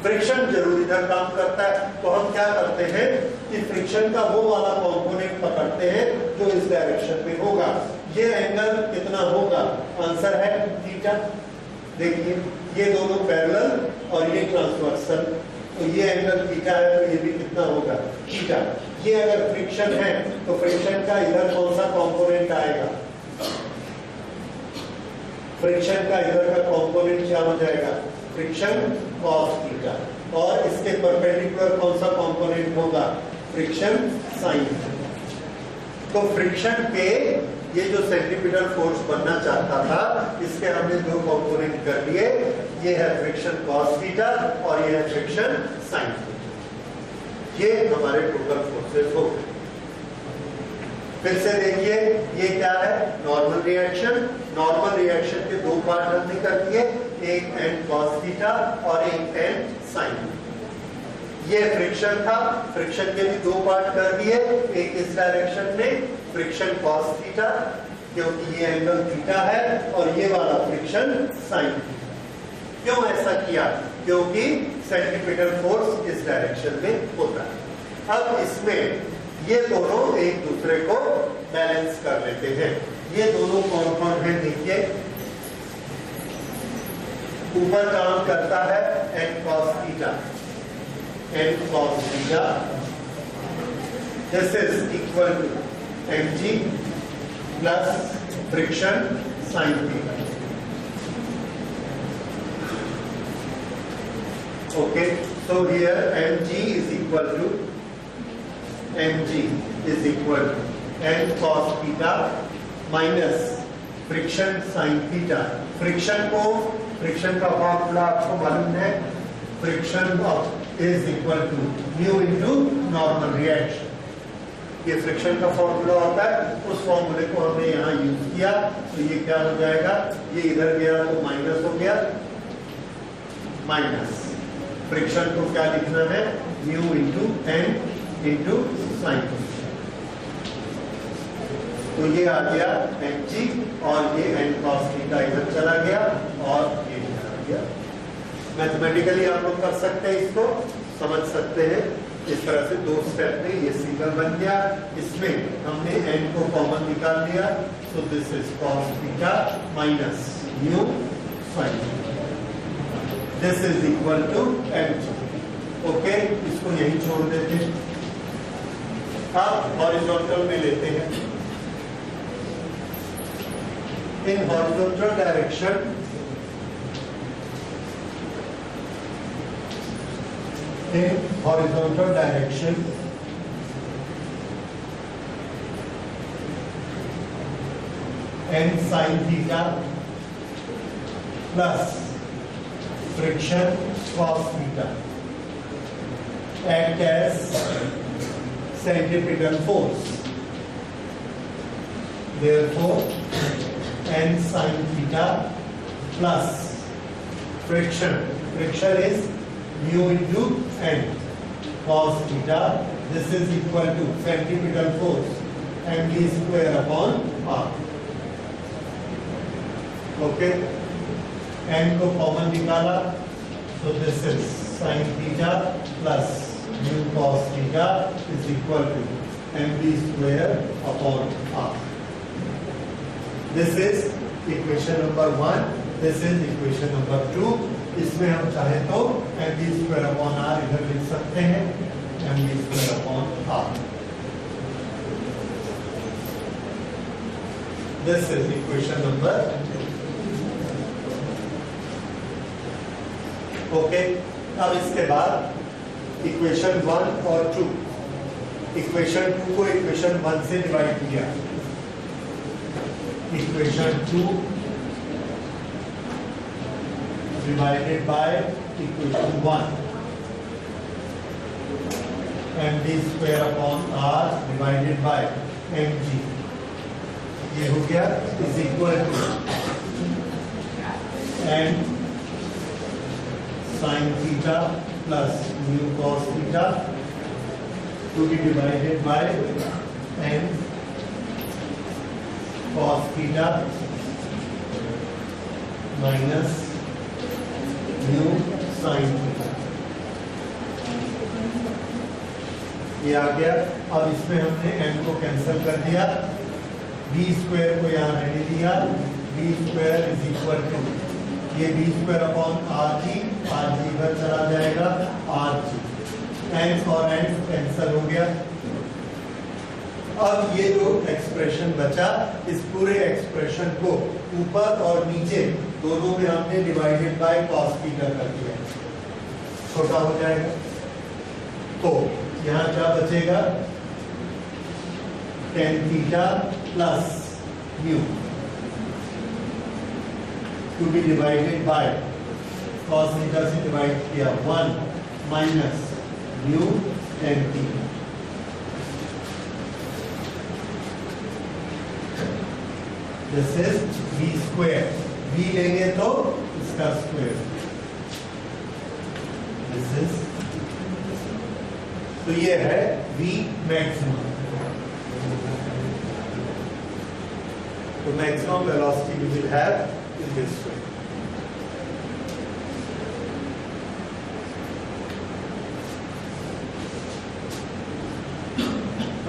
फ्रिक्शन जरूर इधर काम करता है, तो हम क्या करते हैं कि फ्रिक्शन का वो वाला कंपोनेंट पकड़ते हैं जो इस डायरेक्शन में होगा। ये एंगल कितना होगा? आंसर है थीटा। देखिए, ये दोनों पैरेलल और ये ट्रांसवर्सल, तो ये एंगल थीटा है तो ये भी कितना होगा? थीटा। ये अगर फ्रिक्शन है तो फ्रिक्शन का इधर कौन सा कंपोनेंट आएगा? फ्रिक्शन का इधर का कंपोनेंट क्या हो जाएगा? Friction cos theta. और इसके परपेंडिकुलर कौन सा कंपोनेंट होगा? Friction sign. तो फ्रिक्शन के ये जो सेंट्रीपिटल फोर्स बनना चाहता था, इसके हमने दो कंपोनेंट कर लिए। ये है फ्रिक्शन कॉस थीटा और ये है फ्रिक्शन साइन थीटा। ये हमारे टोटल फोर्सेस हो गए। फिर से देखिए ये क्या है, नॉर्मल रिएक्शन। नॉर्मल रिएक्शन के दो पार्ट हमने कर दिए, एक n cos थीटा और एक n sin। ये फ्रिक्शन था, फ्रिक्शन के भी दो पार्ट कर दिए, एक इस डायरेक्शन में फ्रिक्शन cos थीटा क्योंकि ये एंगल थीटा है, और ये वाला फ्रिक्शन sin। क्यों ऐसा किया? क्योंकि सेंट्रीपिटल फोर्स इस डायरेक्शन में होता है। अब इसमें ये दोनों एक दूसरे को बैलेंस कर लेते हैं। ये दोनों कौन कौन है देखिए, ऊपर काम करता है n cos theta, n cos theta, this is equal to mg plus friction sin theta. Okay, so here mg is equal to n cos theta minus friction sin theta. Friction का फॉर्मूला आपको मालूम है, friction is equal to mu into normal reaction. ये friction का formula होता है, उस फॉर्मूले को हमने यहाँ यूज किया, तो ये क्या हो जाएगा, ये इधर गया तो माइनस हो गया, माइनस फ्रिक्शन को क्या लिखना है, mu into n into sine. तो ये आ गया mg और ये n cos थीटा इधर चला गया और ये चला गया। मैथमेटिकली आप लोग कर सकते हैं, इसको समझ सकते हैं। इस तरह से दो स्टेप में ये सिंगल बन गया। इसमें हमने n को कॉमन निकाल लिया, so this is cos theta minus mu sine. This is equal to mg। Okay, इसको यही छोड़ देते हैं। अब हॉरिजॉन्टल में लेते हैं। In horizontal direction n sin theta plus friction cos theta act as centripetal force. Therefore, n sin theta plus friction is mu into n cos theta. This is equal to centripetal force mv square upon r. Okay, n को common निकाला, so this is sin theta plus mu cos theta is equal to mv square upon r. This is equation number 1. This is equation number 2. इसमें हम चाहे तो mv square upon r इधर लिख सकते हैं, mv square upon r. This is equation number 2. Okay. अब इसके बाद इक्वेशन 1 और 2, इक्वेशन 2 को इक्वेशन 1 से डिवाइड किया, equation 2 divided by equation 1, mv square upon r divided by mg, ये हो गया, is equal to n sin theta plus mu cos theta to be divided by n cos theta minus mu sin theta। ये आ गया। अब इसमें हमने n को cancel कर दिया, b स्क्वायर को यहाँ रहने दिया, b square is equal to ये b square upon r g इधर चला जाएगा, आर जी, n और n कैंसिल हो गया। अब ये जो एक्सप्रेशन बचा, इस पूरे एक्सप्रेशन को ऊपर और नीचे दोनों में हमने डिवाइडेड बाय cos थीटा कर दिया, छोटा हो जाएगा। तो यहाँ क्या बचेगा, tan theta plus mu to be divided by cos theta से डिवाइड किया 1 minus mu tan theta. This is v square, v लेंगे तो इसका स्क्वायर, दिस इज, तो ये है v मैक्सिमम। तो maximum velocity we will have in this way.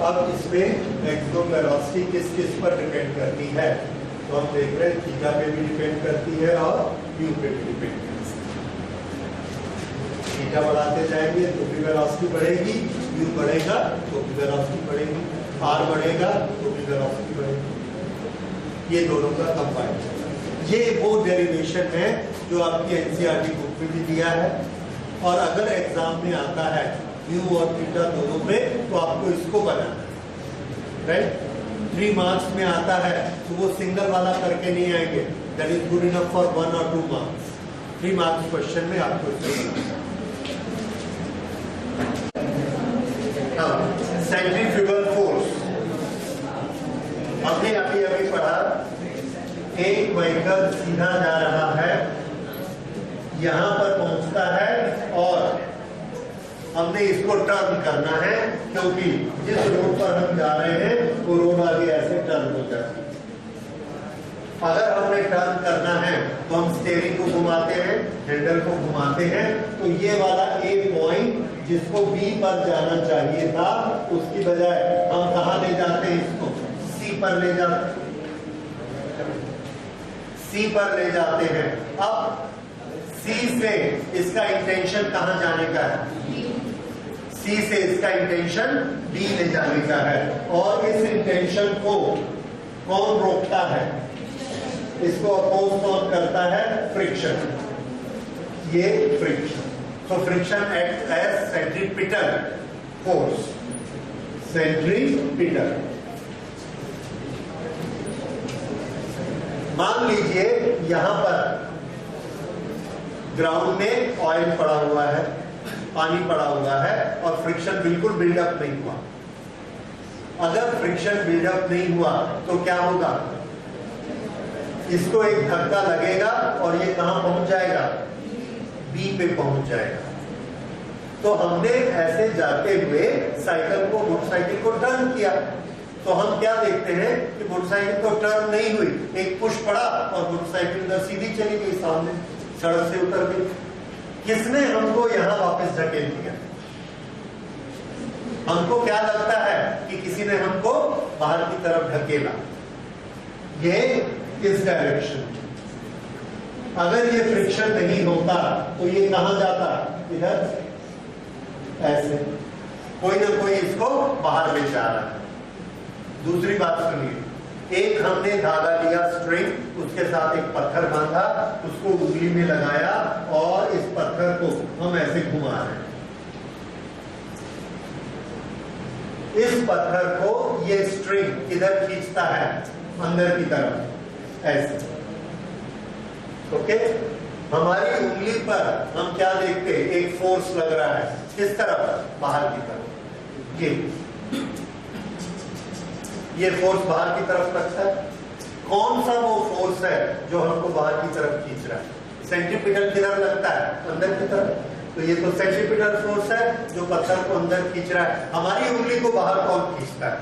अब इसमें मैक्सिमम वेलोसिटी किस पर डिपेंड करती है, तो हम देख रहे हैं थीटा पे भी डिपेंड करती है और u पे भी डिपेंड करती है। थीटा बढ़ाते जाएंगे तो भी वेलोसिटी बढ़ेगी, u बढ़ेगा तो भी वेलोसिटी बढ़ेगी, r बढ़ेगा तो भी वेलोसिटी बढ़ेगी। ये दोनों का कंबाइन। ये वो डेरिवेशन है जो आपकी एनसीईआरटी बुक में भी दिया है, और अगर एग्जाम में आता है u और थीटा दोनों पे, तो आपको इसको बनाना है, राइट। 3 मार्क्स में आता है तो वो सिंगल वाला करके नहीं आएंगे, that is good enough for 1 और 2 मार्क्स। 3 मार्क्स क्वेश्चन में आपको इसको बनाना है। सेंट्रीफ्यूगल फोर्स हमने अभी पढ़ा, एक व्हीकल सीधा जा रहा है, यहां पर पहुंचता है और हमने इसको टर्न करना है, क्योंकि जिस रोड पर हम जा रहे हैं वो रोड आगे ऐसे टर्न हो जाती है। अगर हमने टर्न करना है तो हम स्टीयरिंग को घुमाते हैं, हैंडल को घुमाते हैं, तो ये वाला ए पॉइंट जिसको बी पर जाना चाहिए था, उसकी बजाय हम कहां ले जाते हैं, इसको सी पर ले जाते हैं, सी पर ले जाते हैं। अब सी से इसका इंटेंशन कहां जाने का है, सी से इसका इंटेंशन बी ले जाने का है, और इस इंटेंशन को कौन रोकता है, इसको अपोज कौन करता है, फ्रिक्शन। ये friction, so friction acts as centripetal force, centripetal। मान लीजिए यहां पर ग्राउंड में ऑयल पड़ा हुआ है, पानी पड़ा हुआ है, और फ्रिक्शन बिल्कुल बिल्डअप नहीं हुआ। अगर फ्रिक्शन बिल्डअप नहीं हुआ तो क्या होगा, इसको एक धक्का लगेगा और ये कहां पहुंच जाएगा, बी पे पहुंच जाएगा। तो हमने ऐसे जाते हुए साइकिल को, मोटरसाइकिल को टर्न किया, तो हम क्या देखते हैं कि मोटरसाइकिल को टर्न नहीं हुई, एक पुश पड़ा और मोटरसाइकिल इधर सीधी चली गई, सामने सड़क से उतर गई। किसने हमको यहां वापस धकेल दिया, हमको क्या लगता है कि किसी ने हमको बाहर की तरफ ढकेला, ये इस डायरेक्शन। अगर ये फ्रिक्शन नहीं होता तो ये कहां जाता, इधर ऐसे, कोई ना कोई इसको बाहर ले जा रहा है। दूसरी बात सुनिए, एक हमने धागा लिया स्ट्रिंग, उसके साथ एक पत्थर बांधा, उसको उंगली में लगाया और इस पत्थर को हम ऐसे घुमा रहे हैं। इस पत्थर को ये स्ट्रिंग इधर खींचता है अंदर की तरफ ऐसे, ओके। हमारी उंगली पर हम क्या देखते हैं, एक फोर्स लग रहा है, किस तरफ, बाहर की तरफ। ये फोर्स बाहर की तरफ रखता है। कौन सा वो फोर्स है जो हमको बाहर की तरफ खींच रहा है, सेंट्रीपिटल किधर लगता है, अंदर की तरफ। तो ये तो सेंट्रीपिटल फोर्स है जो पत्थर को अंदर खींच रहा है। हमारी उंगली को बाहर कौन खींचता है,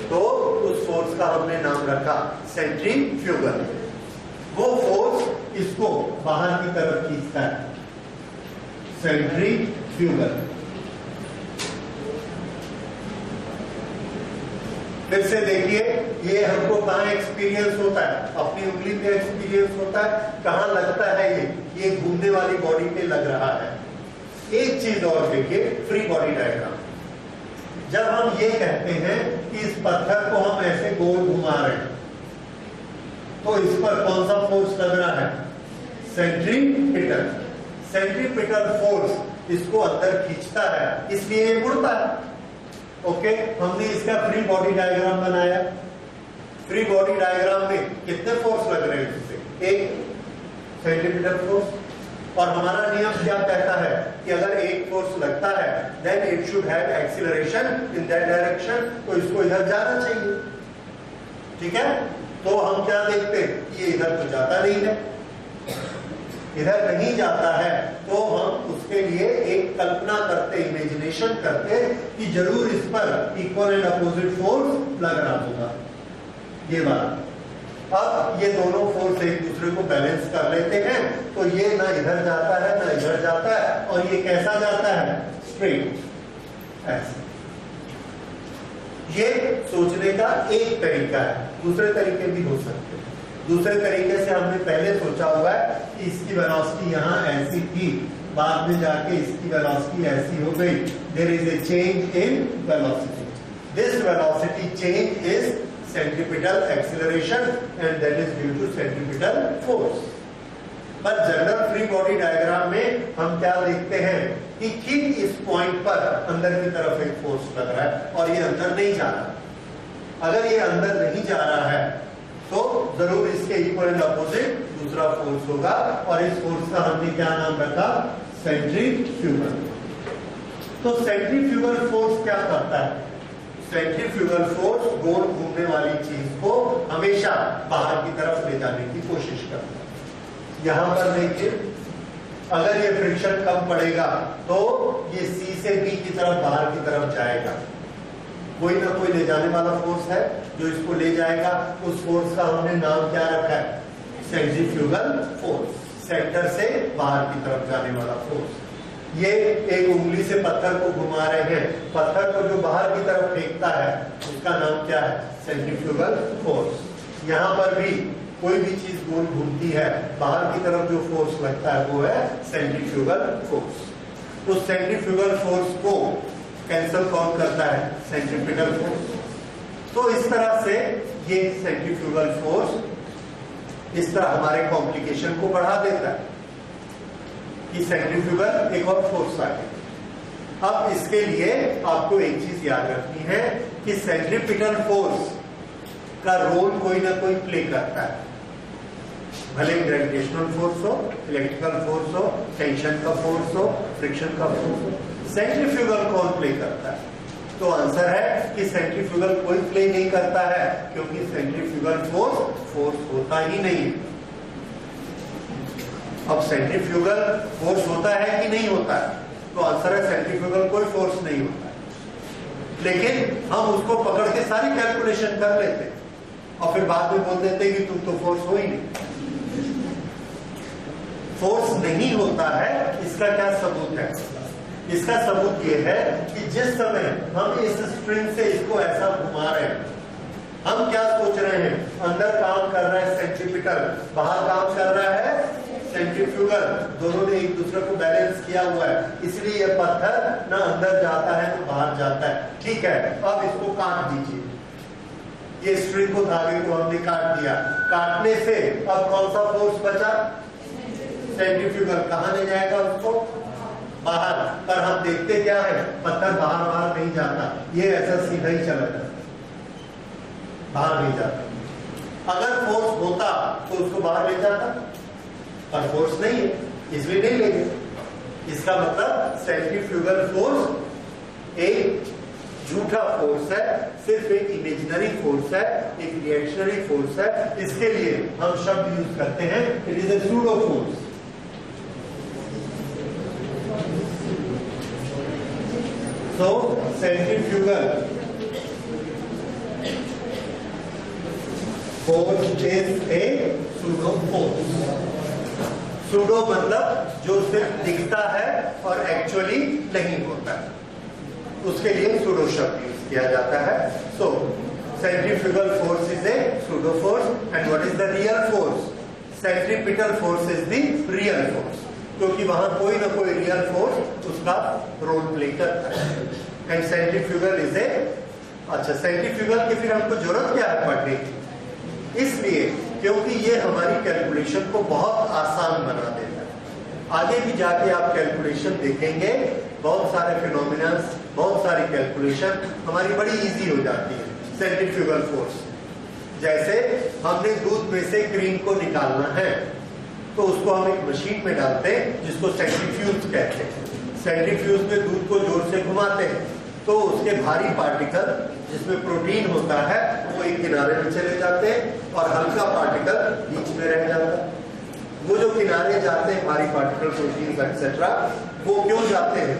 तो उस फोर्स का हमने नाम रखा सेंट्रीफ्यूगल। वो फोर्स इसको बाहर की तरफ खींचता है, सेंट्रीफ्यूगल। फिर से देखिए, ये हमको कहाँ एक्सपीरियंस होता है, अपनी उंगली पे एक्सपीरियंस होता है। कहाँ लगता है, ये घूमने वाली बॉडी पे लग रहा है। एक चीज और देखिए, फ्री बॉडी डायग्राम। जब हम ये कहते हैं कि इस पत्थर को हम ऐसे गोल घुमा रहे हैं, तो इस पर कौन सा फोर्स लग रहा है, सेंट्रीपिटल। सेंट्रीपिटल फोर्स इसको अंदर खींचता है, इसलिए ये मुड़ता है। ओके, हमने इसका फ्री बॉडी डायग्राम बनाया। फ्री बॉडी डायग्राम में कितने फोर्स लग रहे हैं इससे, एक सेंट्रीपिटल फोर्स। और हमारा नियम क्या कहता है कि अगर एक फोर्स लगता है then it should have acceleration in that direction, तो इसको इधर जाना चाहिए, ठीक है। तो हम क्या देखते हैं, ये इधर तो जाता नहीं है, इधर नहीं जाता है, तो हम उसके लिए एक कल्पना करते, इमेजिनेशन करते कि जरूर इस पर इक्वल एंड अपोजिट फोर्स लग रहा होगा। ये बात, अब ये दोनों फोर्स एक दूसरे को बैलेंस कर लेते हैं, तो ये ना इधर जाता है ना इधर जाता है, और ये कैसा जाता है, स्ट्रेट ऐसे। ये सोचने का एक तरीका है, दूसरे तरीके भी हो सकते हैं। दूसरे तरीके से हमने पहले सोचा हुआ है कि इसकी वेलोसिटी यहाँ ऐसी थी, बाद में जाके इसकी वेलोसिटी ऐसी हो गई, there is a change in velocity, this velocity change is centripetal acceleration and that is due to centripetal force. पर जनरल फ्री बॉडी डायग्राम में हम क्या देखते हैं कि ठीक इस पॉइंट पर अंदर की तरफ एक फोर्स लग रहा है और ये अंदर नहीं जा रहा। अगर ये अंदर नहीं जा रहा है तो जरूर इसके इक्वल एंड अपोजिट दूसरा फोर्स होगा, और इस फोर्स का हमने क्या नाम रखा, सेंट्रीफ्यूगल। तो सेंट्रीफ्यूगल फोर्स क्या करता है, सेंट्रीफ्यूगल फोर्स गोल घूमने वाली चीज को हमेशा बाहर की तरफ ले जाने की कोशिश करता है। यहां पर देखिए, अगर ये फ्रिक्शन कम पड़ेगा तो ये सी से बी की तरफ बाहर की तरफ जाएगा, कोई ना कोई ले जाने वाला फोर्स है जो इसको ले जाएगा। उस फोर्स का हमने नाम क्या रखा है, सेंट्रीफ्यूगल फोर्स, सेंटर से बाहर की तरफ जाने वाला फोर्स। ये एक उंगली से पत्थर को घुमा रहे हैं, पत्थर को जो बाहर की तरफ फेंकता है उसका नाम क्या है, सेंट्रीफ्यूगल फोर्स। यहाँ पर भी कोई भी चीज गोल घूमती है, बाहर की तरफ जो फोर्स लगता है वो है सेंट्रीफ्यूगल फोर्स। उस सेंट्रीफ्यूगल फोर्स को कैंसल कौन करता है, सेंट्रीपिटल फोर्स। तो इस तरह से ये सेंट्रीफ्यूगल फोर्स इस तरह हमारे कॉम्प्लिकेशन को बढ़ा देता है कि सेंट्रीफ्यूगल एक और फोर्स आ गया। अब इसके लिए आपको एक चीज याद रखनी है कि सेंट्रीपिटल फोर्स का रोल कोई ना कोई प्ले करता है, भले ग्रेविटेशनल फोर्स हो, इलेक्ट्रिकल फोर्स हो, टेंशन का फोर्स हो, फ्रिक्शन का फोर्स हो, सेंट्रीफ्यूगल कौन प्ले करता है? तो आंसर है कि सेंट्रीफ्यूगल कोई प्ले नहीं करता है, क्योंकि सेंट्रीफ्यूगल फोर्स होता ही नहीं है। अब सेंट्रीफ्यूगल फोर्स होता है कि नहीं होता है, तो आंसर है सेंट्रीफ्यूगल कोई फोर्स नहीं होता है। लेकिन हम उसको पकड़ के सारी कैलकुलेशन कर लेते हैं और फिर बाद में बोल देते कि तुम तो फोर्स हो ही नहीं। फोर्स नहीं होता है, इसका क्या सबूत है? इसका सबूत ये है कि जिस समय हम इस स्ट्रिंग से इसको ऐसा घुमा रहे हैं, हम क्या सोच रहे हैं, अंदर काम कर रहा है सेंट्रीपिटल, बाहर काम कर रहा है सेंट्रीफ्यूगल, दोनों ने एक दूसरे को बैलेंस किया हुआ है, इसलिए ये पत्थर ना अंदर जाता है ना बाहर जाता है। ठीक है, अब इसको काट दीजिए, ये स्ट्रिंग को, धागे को हमने काट दिया। काटने से अब कौन सा फोर्स बचा, सेंट्रीफ्यूगल। कहां ले जाएगा उसको, बाहर। पर हम देखते क्या है, पत्थर बाहर नहीं जाता, ये ऐसा सीधा ही चला जाता, बाहर नहीं जाता। अगर फोर्स होता तो उसको बाहर ले जाता, पर फोर्स नहीं है इसलिए नहीं ले गए। इसका मतलब सेंट्रीफ्यूगल फोर्स एक झूठा फोर्स है, सिर्फ एक इमेजिनरी फोर्स है, एक रिएक्शनरी फोर्स है। इसके लिए हम शब्द यूज करते हैं, it is a pseudo force. So centrifugal force is a pseudo force. Pseudo मतलब जो सिर्फ दिखता है और एक्चुअली नहीं होता है, उसके लिए pseudo शब्द यूज किया जाता है। So centrifugal force is a pseudo force, and what is the real force? Centripetal force is the real force, क्योंकि वहां कोई ना कोई रियल फोर्स उसका रोल प्ले करता है। एंड सेंट्रीफ्यूगल इज ए, अच्छा सेंट्रीफ्यूगल की फिर हमको जरूरत क्या है पढ़ने की, इसलिए क्योंकि ये हमारी कैलकुलेशन को बहुत आसान बना देता है। आगे भी जाके आप कैलकुलेशन देखेंगे, बहुत सारे फिनोमिनल्स, बहुत सारी कैलकुलेशन हमारी बड़ी इजी हो जाती है सेंट्रीफ्यूगल फोर्स। जैसे हमने दूध में से क्रीम को निकालना है, तो उसको हम एक मशीन में डालते हैं जिसको सेंट्रीफ्यूज कहते हैं। सेंट्रीफ्यूज में दूध को जोर से घुमाते हैं तो उसके भारी पार्टिकल जिसमें प्रोटीन होता है वो एक किनारे में चले जाते हैं और हल्का पार्टिकल बीच में रह जाता है। वो जो किनारे जाते हैं हमारी पार्टिकल प्रोटीन एक्सेट्रा, वो क्यों जाते हैं?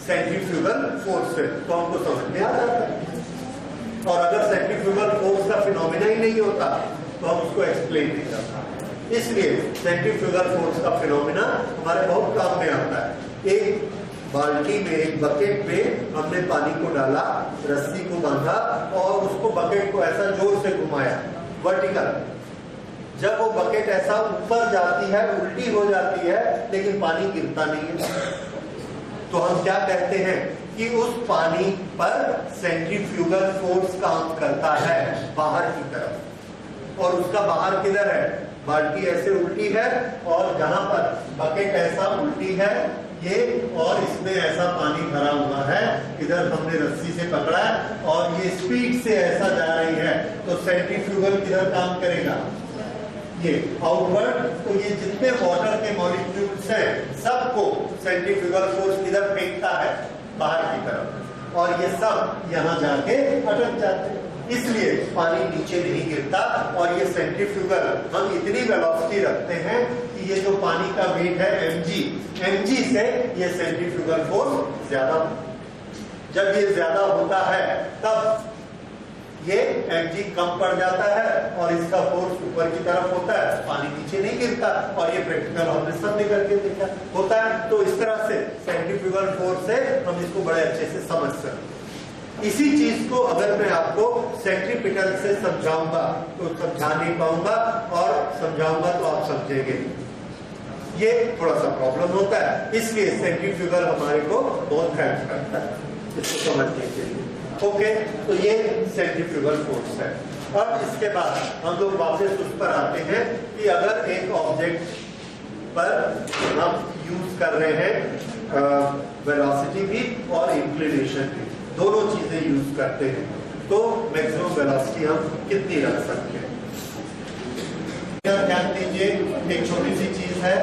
सेंट्रीफ्यूगल फोर्स से। तो हमको समझ में आ जाता है। और अगर सेंट्रीफ्यूगल फोर्स का फिनोमिना ही नहीं होता तो हम उसको एक्सप्लेन नहीं कर पाते। इसलिए सेंट्रीफ्यूगल फोर्स का फिनोमिना हमारे बहुत काम में आता है। एक बाल्टी में, एक बकेट में हमने पानी को डाला, रस्सी को बांधा और उसको बकेट को ऐसा जोर से घुमाया वर्टिकल। जब वो बकेट ऐसा ऊपर जाती है, उल्टी हो जाती है, लेकिन पानी गिरता नहीं है, तो हम क्या कहते हैं कि उस पानी पर सेंट्रीफ्यूगल फोर्स काम करता है बाहर की तरफ। और उसका बाहर किधर है? बाल्टी ऐसे उल्टी है और जहां पर बकेट ऐसा उल्टी है ये, और इसमें ऐसा पानी भरा हुआ है, इधर हमने रस्सी से पकड़ा और ये स्पीड से ऐसा जा रही है, तो सेंट्रीफ्यूगल किधर काम करेगा? ये आउटवर्ड। तो ये जितने वाटर के मॉलिक्यूल्स हैं सबको सेंट्रीफ्यूगल फोर्स किधर फेंकता है? बाहर की तरफ। और ये सब यहाँ जाके अटक जाते हैं, इसलिए पानी नीचे नहीं गिरता। और ये सेंट्रीफ्यूगल हम इतनी वेलोसिटी रखते हैं कि ये जो पानी का वेट है mg से ये सेंट्रीफ्यूगल फोर्स ज्यादा। जब ये ज्यादा होता है तब ये mg कम पड़ जाता है और इसका फोर्स ऊपर की तरफ होता है, पानी नीचे नहीं गिरता। और ये प्रैक्टिकल हमने सब में करके देखा होता है। तो इस तरह से सेंट्रीफ्यूगल फोर्स से हम इसको बड़े अच्छे से समझ सकते हैं। इसी चीज को अगर मैं आपको सेंट्रीपिटल से समझाऊंगा तो समझा नहीं पाऊंगा, और समझाऊंगा तो आप समझेंगे। ये थोड़ा सा प्रॉब्लम होता है, इसलिए सेंट्रीफ्यूगल हमारे को बहुत हेल्प करता है इसको समझने के लिए। ओके, तो ये सेंट्रीफ्यूगल फोर्स है। अब इसके बाद हम लोग वापस उस पर आते हैं कि अगर एक ऑब्जेक्ट पर हम यूज कर रहे हैं वेलोसिटी भी और इंक्लिनेशन भी, दोनों चीजें यूज करते हैं, तो मैक्सिमम वेलोसिटी हम कितनी रख सकते हैं? ध्यान दीजिए, एक छोटी सी चीज है,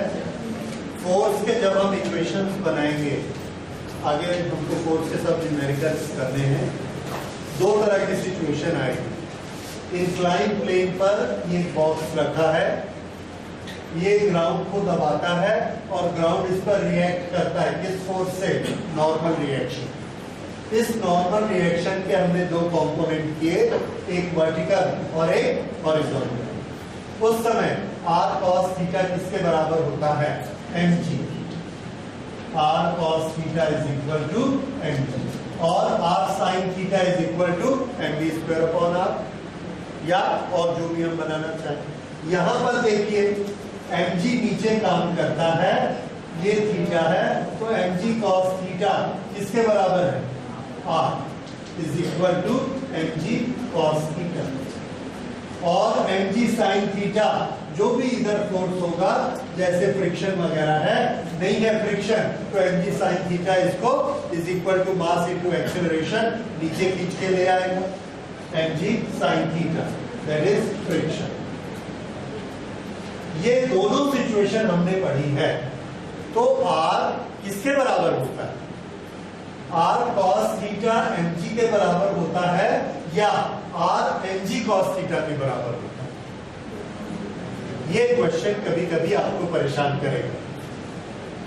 फोर्स के जब हम इक्वेशंस बनाएंगे, आगे हमको फोर्स के सब न्यूमेरिकल्स करने हैं, दो तरह की सिचुएशन आएगी। इंक्लाइन प्लेन पर ये बॉक्स रखा है, ये ग्राउंड को दबाता है और ग्राउंड इस पर रिएक्ट करता है। किस फोर्स से? Normal reaction. इस नॉर्मल रिएक्शन के हमने दो कंपोनेंट किए, एक वर्टिकल और एक हॉरिजॉन्टल। उस समय r cos थीटा किसके बराबर होता है? mg। r cos theta is equal to mg और r sin theta is equal to mv square upon r, या और जो भी हम बनाना चाहें। यहां पर देखिए mg नीचे काम करता है, ये थीटा है, तो mg cos थीटा किसके बराबर है? r is equal to mg cos theta. और mg sin थीटा जो भी इधर फोर्स होगा, जैसे फ्रिक्शन वगैरह है, नहीं है फ्रिक्शन, तो mg sin थीटा इसको is equal to mass into acceleration नीचे खींच के ले आएगा। mg sin theta that is friction. ये दोनों सिचुएशन हमने पढ़ी है। तो r किसके बराबर होता है? r cos थीटा mg के बराबर होता है, या r mg cos थीटा के बराबर होता है? ये क्वेश्चन कभी कभी आपको परेशान करेगा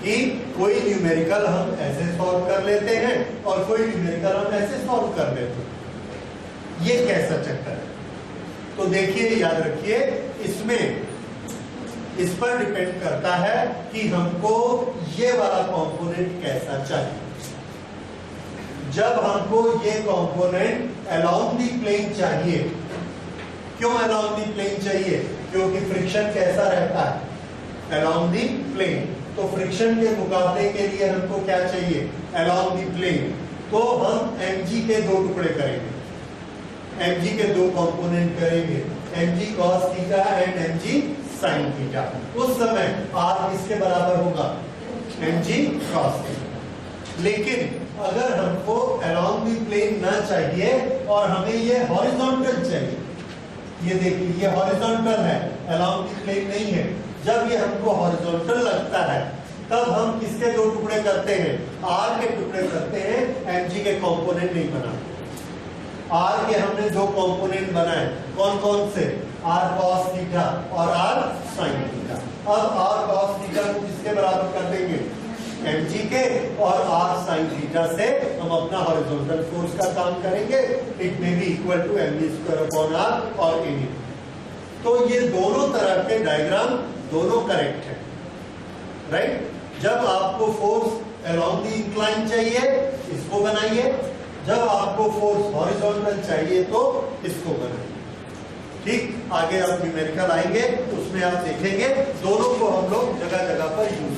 कि कोई न्यूमेरिकल हम ऐसे सॉल्व कर लेते हैं और कोई न्यूमेरिकल हम ऐसे सॉल्व कर लेते हैं। ये कैसा चक्कर है? तो देखिए, याद रखिए, इसमें इस पर डिपेंड करता है कि हमको ये वाला कंपोनेंट कैसा चाहिए। जब हमको ये कंपोनेंट अलोंग द प्लेन चाहिए, क्यों अलोंग द प्लेन चाहिए? क्योंकि फ्रिक्शन कैसा रहता है? Along the plane. तो फ्रिक्शन के मुकाबले के लिए हमको क्या चाहिए? Along the plane. तो हम mg के दो टुकड़े करेंगे, mg के दो कंपोनेंट करेंगे, mg cos theta and mg sin theta. उस समय r किसके बराबर होगा? mg cos theta. लेकिन अगर हमको अलोंग द प्लेन ना चाहिए और हमें ये हॉरिजॉन्टल चाहिए, ये देखिए ये हॉरिजॉन्टल है, अलोंग द प्लेन नहीं है। जब ये हमको हॉरिजॉन्टल लगता है तब हम किसके दो टुकड़े करते हैं? r के टुकड़े करते हैं, mg के कंपोनेंट नहीं बनाते। आर के हमने दो कंपोनेंट बनाए, कौन कौन से, आर कॉस थीटा और आर साइन थीटा। अब आर कॉस थीटा को किसके बराबर कर देंगे, mg के, और आर साइन थीटा से हम अपना हॉरिजॉन्टल फोर्स का काम करेंगे। It may be equal to mv square upon r और एनी। तो ये दोनों तरह के डायग्राम दोनों करेक्ट है, राइट। जब आपको फोर्स अलोंग द इंक्लाइन चाहिए इसको बनाइए, जब आपको फोर्स हॉरिजॉन्टल चाहिए तो इसको बनाइए। ठीक, आगे आप न्यूमेरिकल आएंगे उसमें आप देखेंगे दोनों को हम लोग जगह जगह पर यूज